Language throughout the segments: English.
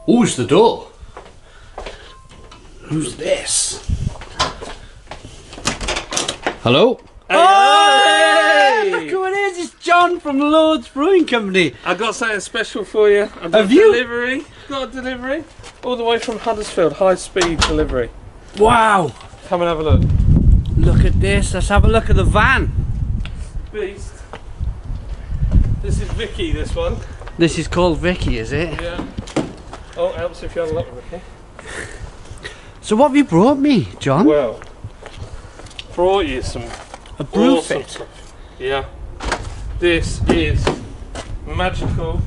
Who's the door? Who's this? Hello? Hey! Look who it is! It's John from Lindr Brewing Company. I've got something special for you. I've got Have you? Delivery. Got a delivery all the way from Huddersfield. High speed delivery. Wow! Come and have a look. Look at this. Let's have a look at the van. Beast. This is Vicky. This one. This is called Vicky, is it? Yeah. Oh, helps if you unlock Vicky. So what have you brought me, John? Well, brought you some A awesome Brewfitt. stuff. Yeah. This is magical.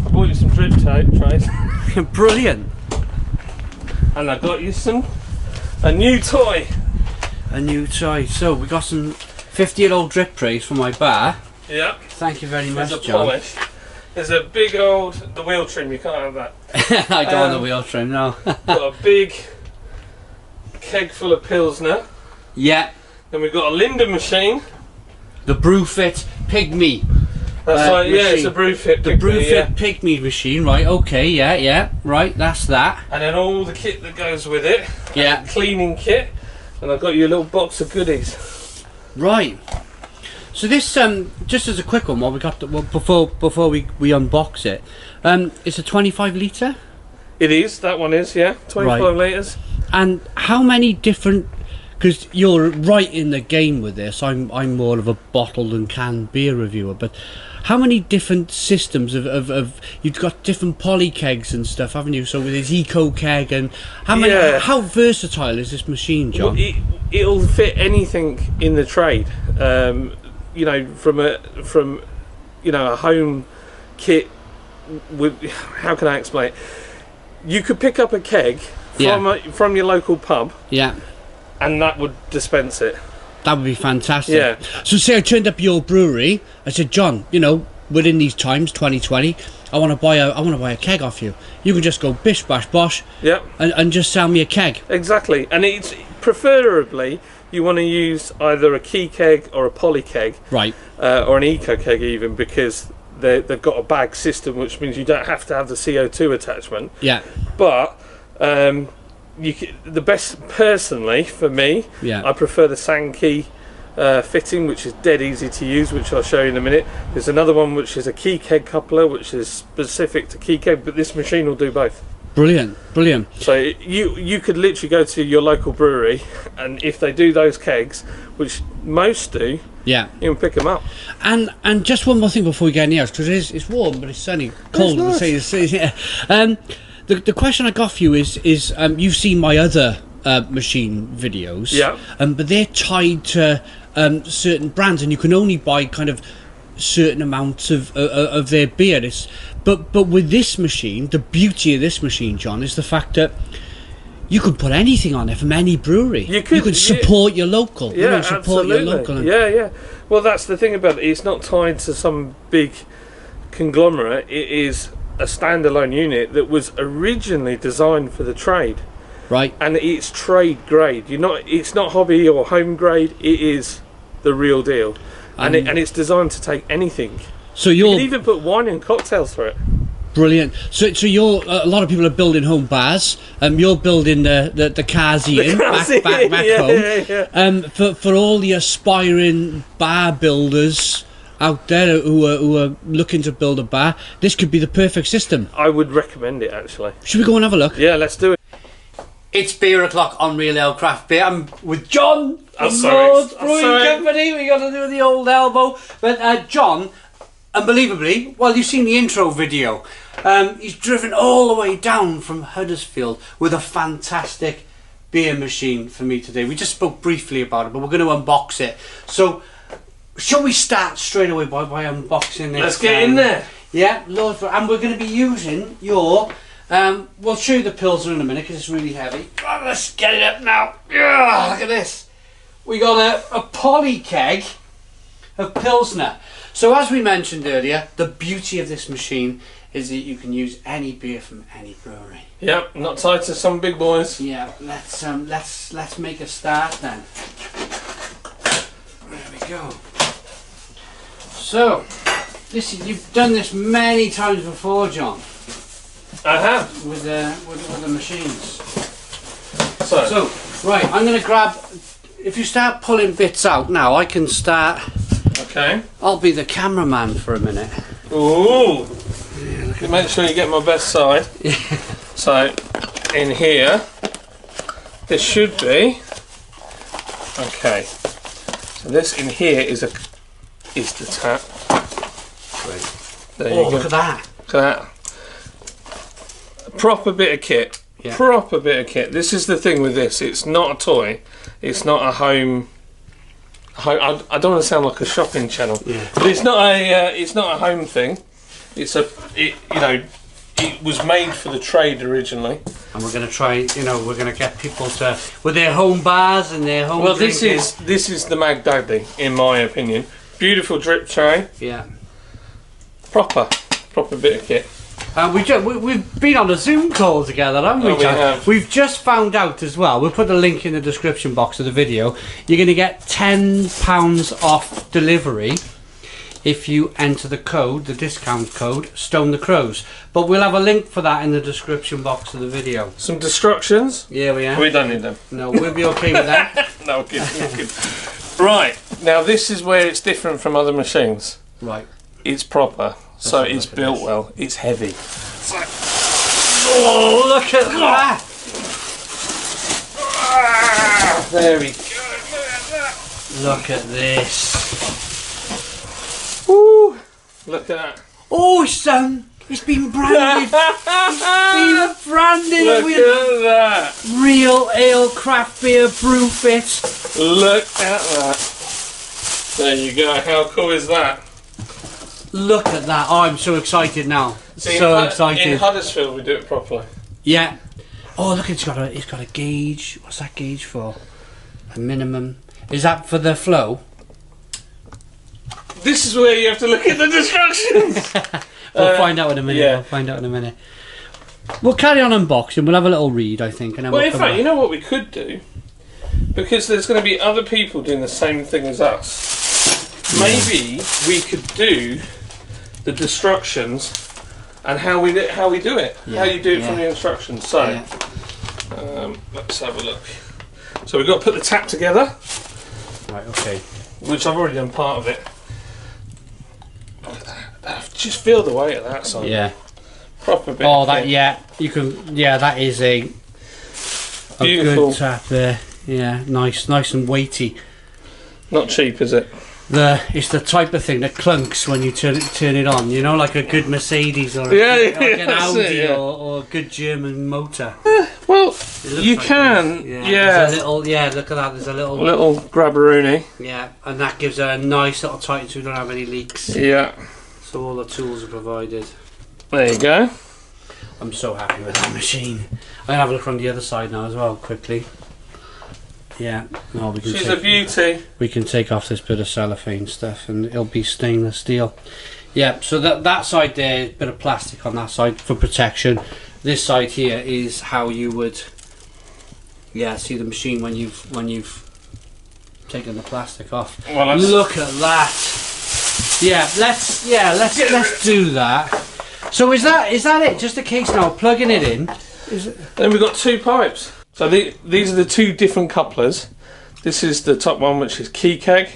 I bought you some drip tape trays. Brilliant. And I got you a new toy. A new toy. So we got some 50-year-old drip trays for my bar. Yeah. Thank you very much, There's a John. polish. There's a big old, the wheel trim, you can't have that. I don't want the wheel trim, no. Got a big keg full of Pilsner. Yeah. Then we've got a Lindr machine. The Brewfitt Pygmy. That's right, yeah, machine. it's a Brewfitt The Pygmy, Brewfitt yeah. Pygmy machine, right, okay, yeah, right, that's that. And then all the kit that goes with it. Yeah. Cleaning kit. And I've got you a little box of goodies. Right. So this, just as a quick one, while we got before we unbox it, it's a 25 litre. It is, that one is, yeah, 25 Right. litres. And how many different? Because you're right in the game with this. I'm more of a bottled and canned beer reviewer, but how many different systems of you've got different poly kegs and stuff, haven't you? So with this eco keg and how many? Yeah. How versatile is this machine, John? Well, it'll fit anything in the trade. You know, from a home kit. With, how can I explain it? You could pick up a keg from your local pub. Yeah. And that would dispense it. That would be fantastic. Yeah. So say I turned up your brewery, I said, John, you know, within these times, 2020, I want to buy a keg off you. You can just go bish bash bosh. Yeah. And just sell me a keg. Exactly. And it's preferably you want to use either a key keg or a poly keg. Right. Or an eco keg even, because they've got a bag system, which means you don't have to have the CO2 attachment. Yeah. But the best, personally for me, Yeah. I prefer the Sankey fitting, which is dead easy to use, which I'll show you in a minute. There's another one which is a key keg coupler, which is specific to key keg, but this machine will do both. Brilliant, brilliant. So you could literally go to your local brewery, and if they do those kegs, which most do, Yeah. you can pick them up. And just one more thing before we get in the house, because it's warm, but it's sunny, cold. It's nice. Yeah. The question I got for you is you've seen my other machine videos. Yeah. But they're tied to certain brands, and you can only buy kind of certain amounts of their beer. But with this machine, the beauty of this machine, John, is the fact that you could put anything on it from any brewery. You could support your local. Yeah, you know, support absolutely. your local. Yeah. Well, that's the thing about it. It's not tied to some big conglomerate. It is a standalone unit that was originally designed for the trade. Right. And it's trade grade. It's not hobby or home grade. It is the real deal. And it's designed to take anything. So you you're can even put wine and cocktails through it. brilliant. So you're a lot of people are building home bars. You're building the cars in back home. Yeah. For all the aspiring bar builders out there who are looking to build a bar, this could be the perfect system. I would recommend it, actually. Should we go and have a look? Yeah, let's do it. It's beer o'clock on Real Ale Craft Beer. I'm with John from sorry. Lindr Brewing Company. We got to do the old elbow. But John, unbelievably, well, you've seen the intro video. He's driven all the way down from Huddersfield with a fantastic beer machine for me today. We just spoke briefly about it, but we're going to unbox it. So, shall we start straight away by unboxing this? Let's get in there. Yeah, and we're going to be using your... we'll show you the Pilsner in a minute because it's really heavy. Oh, let's get it up now. Yeah, look at this. We got a poly keg of Pilsner. So as we mentioned earlier, the beauty of this machine is that you can use any beer from any brewery. Yep, not tied to some big boys. Yeah, let's make a start then. There we go. So, you've done this many times before, John. I have. With the machines. So, right, I'm going to grab... If you start pulling bits out now, I can start... okay. I'll be the cameraman for a minute. Ooh. Yeah, make sure you get my best side. So, in here, there should be... Okay. So this in here is the tap. Great. There you go. Look at that. Look at that. A proper bit of kit. Yeah. Proper bit of kit. This is the thing with this. It's not a toy. It's not a home. I don't want to sound like a shopping channel. Yeah. But it's not a. It's not a home thing. It's a. You know, it was made for the trade originally. And we're going to try. You know, we're going to get people to with their home bars and their home. Well, drinking. this is the Mag Daddy, in my opinion. Beautiful drip tray. Yeah. Proper bit of kit. We've been on a Zoom call together, haven't we, Oh, we John? have. We've just found out as well, we'll put the link in the description box of the video, you're going to get £10 off delivery if you enter the code, the discount code, Stone the Crows. But we'll have a link for that in the description box of the video. Some destructions. Yeah, we are. We don't need them. No, we'll be okay with that. No, good. Right, now this is where it's different from other machines. Right. It's proper, so have a it's look at built this. well. It's heavy. Oh, look at that! There we go. Look at this. Woo! Look at that. Oh, son! It's been branded. It's been branded Look with at that. real ale craft beer Brewfitt. Look at that. There you go. How cool is that? Look at that! Oh, I'm so excited now. See, So in excited. Huddersfield, we do it properly. Yeah. Oh, look! It's got a gauge. What's that gauge for? A minimum. Is that for the flow? This is where you have to look at the instructions. We'll find out in a minute. yeah. We'll find out in a minute. We'll carry on unboxing. We'll have a little read, I think, and then Well, we'll in come fact, back. you know what we could do? Because there's going to be other people doing the same thing as us. Maybe we could do the destructions and how we do it. How you do it from the instructions. So, let's have a look. So we've got to put the tap together. Right. Okay. Which I've already done part of it. Look at that. Just feel the weight of that side. Yeah. Proper bit. Oh, of that kit. you can. Yeah, that is a Beautiful. good tap there. Yeah, nice and weighty. Not cheap, is it? It's the type of thing that clunks when you turn it on. You know, like a good Mercedes or Yeah, like an that's Audi it, yeah. or a good German motor. Well, It looks you like can. this. Yeah. There's a little. Yeah, look at that. There's a little. Little grabberoonie. Yeah, and that gives it a nice little tighten so we don't have any leaks. Yeah. So all the tools are provided. There you go. I'm so happy with that machine. I'm gonna have a look from the other side now as well, quickly. Yeah, no, we can. She's a beauty. We can take off this bit of cellophane stuff, and it'll be stainless steel. Yeah, so that side there, bit of plastic on that side for protection. This side here is how you would, see the machine when you've taken the plastic off. Well, look at that. Yeah, let's do that. So is that it? Just a case now, plugging it in. Then we've got two pipes. So these are the two different couplers. This is the top one, which is key keg,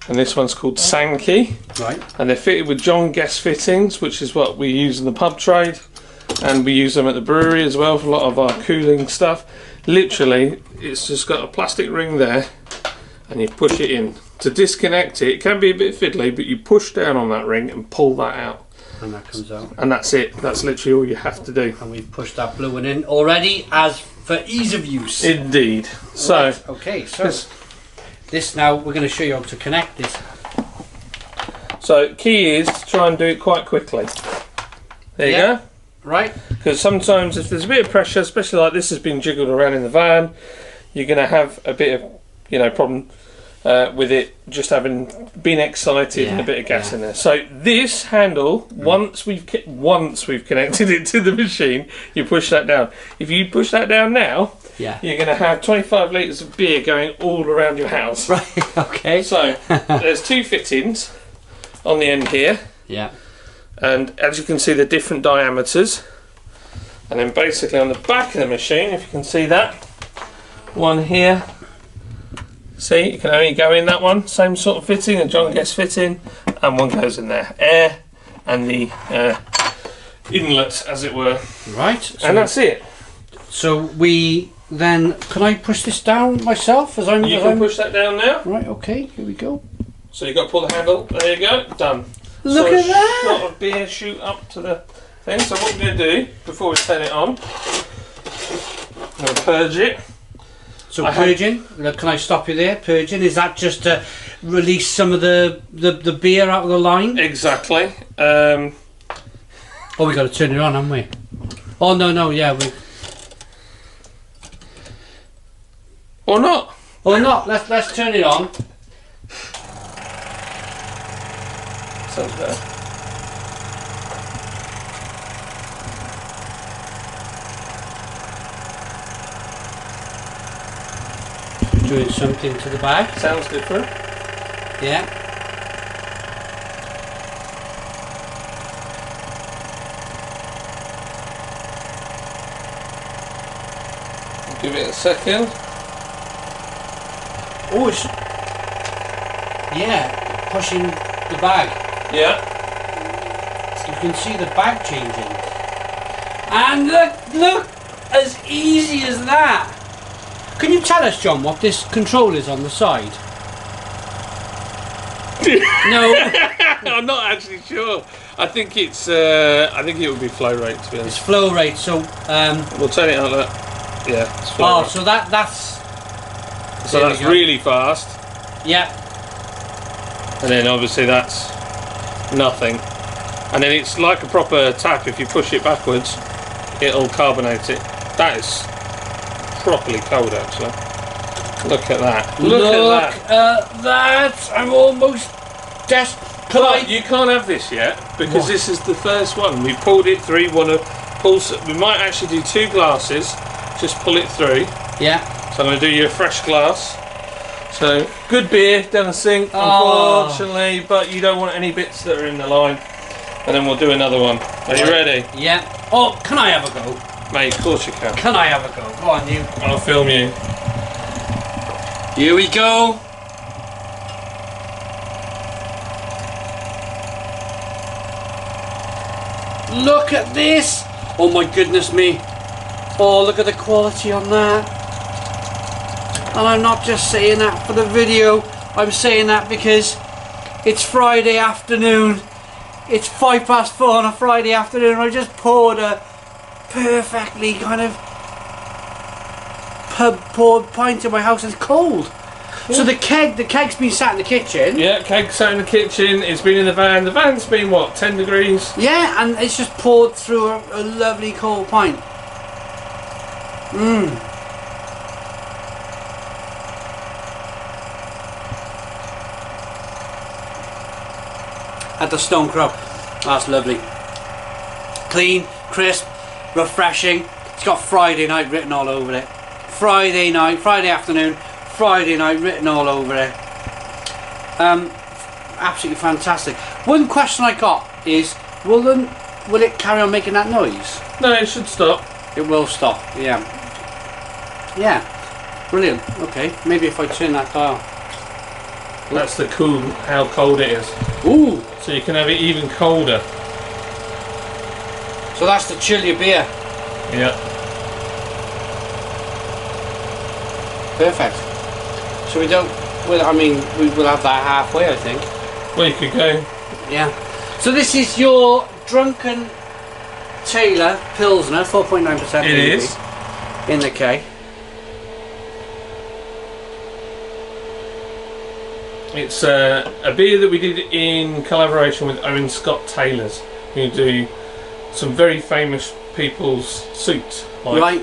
and this one's called Sankey. Right. And they're fitted with John Guest fittings, which is what we use in the pub trade, and we use them at the brewery as well for a lot of our cooling stuff. Literally, it's just got a plastic ring there, and you push it in. To disconnect it can be a bit fiddly, but you push down on that ring and pull that out. And that comes out. And that's it. That's literally all you have to do. And we've pushed that blue one in already as for ease of use. Indeed. So, right. Okay, so this now we're going to show you how to connect this. So key is to try and do it quite quickly. There you go. Right. Because sometimes if there's a bit of pressure, especially like this has been jiggled around in the van, you're going to have a bit of problem with it just having been excited and a bit of gas in there. So this handle, once we've connected it to the machine, you push that down. If you push that down now, you're going to have 25 litres of beer going all around your house. Right. Okay. So there's two fittings on the end here. Yeah. And as you can see, they're different diameters. And then basically on the back of the machine, if you can see that, one here. See, you can only go in that one, same sort of fitting, and John gets fitting, and one goes in there. Air and the inlet, as it were. Right. So and that's it. So we then, can I push this down myself? You can push that down now. Right, okay, here we go. So you've got to pull the handle, there you go, done. Look at that! Shot of beer shoot up to the thing. So what we're going to do, before we turn it on, I'm going to purge it. So purging, can I stop you there? Purging, is that just to release some of the beer out of the line? Exactly. Oh, we got to turn it on, haven't we? Oh no, yeah, we. Or not? Or not? Let's turn it on. Sounds better. Doing something to the bag. Sounds different. Yeah. Give it a second. Oh, it's... yeah, pushing the bag. Yeah. You can see the bag changing. And look, as easy as that. Can you tell us, John, what this control is on the side? No. I'm not actually sure. I think it's. I think it would be flow rate, to be honest. It's flow rate. So we'll turn it on. Yeah. It's flow rate. So that's. So that's really fast. Yeah. And then obviously that's nothing. And then it's like a proper tap. If you push it backwards, it'll carbonate it. That is properly cold, actually. Look at that. Look at that. I'm almost desperate. You can't have this yet because this is the first one. We pulled it through. We might actually do 2 glasses. Just pull it through. Yeah. So I'm going to do you a fresh glass. So good beer down the sink, unfortunately, but you don't want any bits that are in the line. And then we'll do another one. Are you ready? Yeah. Oh, can I have a go? Mate, of course you can. Can I have a go? Go on, you. I'll film you. Here we go. Look at this. Oh my goodness me. Oh, look at the quality on that. And I'm not just saying that for the video. I'm saying that because it's Friday afternoon. It's 4:05 on a Friday afternoon. I just poured a perfectly kind of poured pint in my house. It's cold. Yeah. So the keg's been sat in the kitchen. Yeah, keg sat in the kitchen. It's been in the van. The van's been what, 10 degrees? Yeah, and it's just poured through a lovely cold pint. At the Stone Crow. That's lovely. Clean, crisp, refreshing. It's got Friday night written all over it. Friday night, Friday afternoon, Friday night written all over it. Absolutely fantastic. One question I got is, will it carry on making that noise? No, it should stop. It will stop, yeah. Yeah, brilliant. Okay, maybe if I turn that dial. That's the cool, how cold it is. Ooh! So you can have it even colder. So that's to chill your beer. Yeah. Perfect. So we don't, well, I mean, we will have that halfway, I think. Well, you could go. Yeah. So this is your Drunken Tailor Pilsner, 4.9%. It is. In the K. It's a beer that we did in collaboration with Owen Scott Tailors, who do some very famous people's suits, like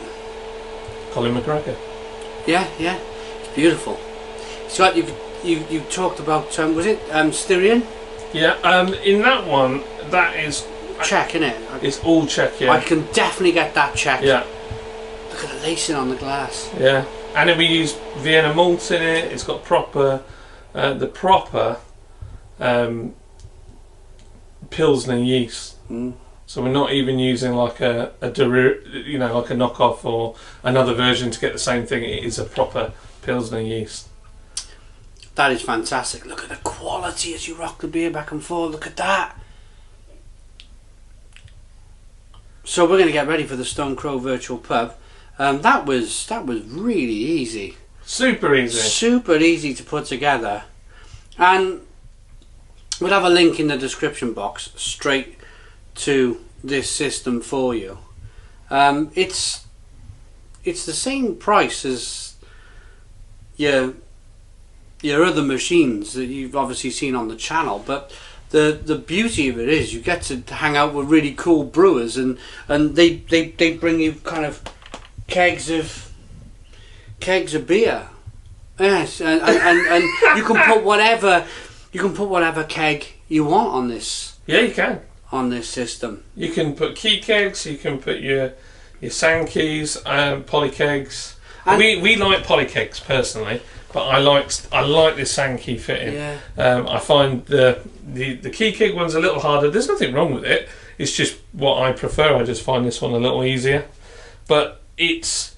Colin McGregor. Yeah, yeah, it's beautiful. So you talked about was it Styrian? Yeah, in that one, that is Czech, isn't it? It's all Czech, yeah. I can definitely get that Czech. Yeah. Look at the lacing on the glass. Yeah, and then we use Vienna malt in it. It's got proper. The proper Pilsner yeast. So we're not even using like you know, like a knockoff or another version to get the same thing. It is a proper Pilsner yeast. That is fantastic. Look at the quality as you rock the beer back and forth. Look at that. So we're going to get ready for the Stone Crow Virtual Pub. That was really easy. Super easy. Super easy to put together. And we'll have a link in the description box straight to this system for you. It's the same price as your other machines that you've obviously seen on the channel, but the beauty of it is you get to hang out with really cool brewers, and they bring you kind of kegs of beer. Yes, and you can put whatever keg you want on this. Yeah, you can. On this system, you can put key kegs. You can put your Sankeys, poly kegs. We like poly kegs personally, but I like this Sankey fitting. Yeah. I find the key keg one's a little harder. There's nothing wrong with it. It's just what I prefer. I just find this one a little easier, but it's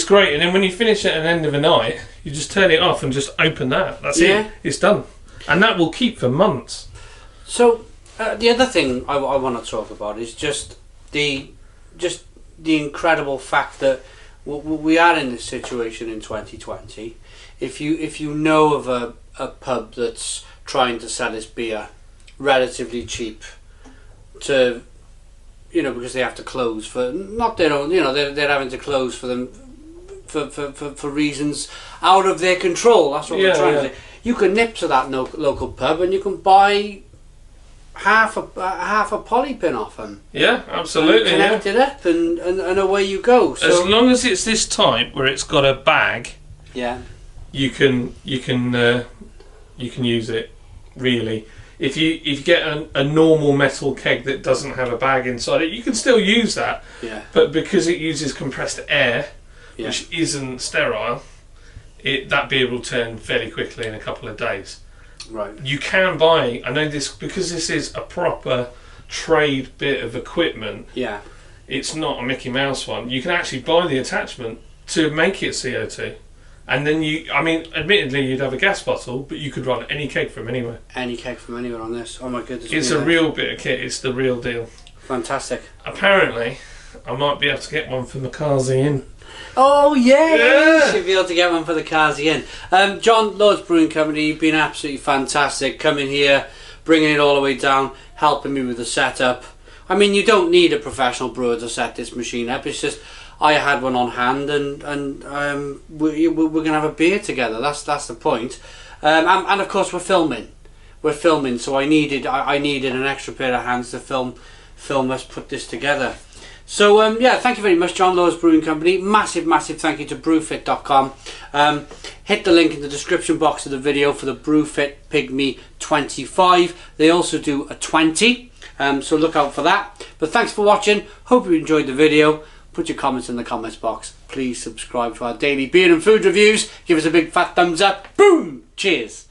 great. And then when you finish at an end of a night, you just turn it off and just open that. That's it. It's done, and that will keep for months. So. The other thing I want to talk about is just the incredible fact that we are in this situation in 2020. If you know of a pub that's trying to sell its beer relatively cheap, to because they have to close for not their own, they're having to close for them for reasons out of their control. That's what we're trying to say. You can nip to that local pub and you can buy half a poly pin off them. Yeah, absolutely. And connect it up, and away you go. So, as long as it's this type where it's got a bag, you can use it. Really, if you get a normal metal keg that doesn't have a bag inside it, you can still use that. Yeah. But because it uses compressed air, which isn't sterile, that beer will turn fairly quickly in a couple of days. Right. You can buy, I know this, because this is a proper trade bit of equipment. Yeah. It's not a Mickey Mouse one. You can actually buy the attachment to make it CO2. And then admittedly you'd have a gas bottle, but you could run any keg from anywhere. Any keg from anywhere on this. Oh my goodness. It's a real bit of kit. It's the real deal. Fantastic. Apparently, I might be able to get one for McCarthy Inn. Oh yeah, you should be able to get one for the Carsey Inn. John, Lord's Brewing Company, you've been absolutely fantastic coming here, bringing it all the way down, helping me with the setup. I mean, you don't need a professional brewer to set this machine up. It's just I had one on hand, and we're gonna have a beer together. That's the point. And of course we're filming. So I needed an extra pair of hands to film us put this together. So thank you very much, John, Lord's Brewing Company. Massive thank you to brewfitt.com. Hit the link in the description box of the video for the Brewfitt Pygmy 25. They also do a 20, so look out for that. But thanks for watching. Hope you enjoyed the video. Put your comments in the comments box. Please subscribe to our daily beer and food reviews. Give us a big fat thumbs up. Boom! Cheers.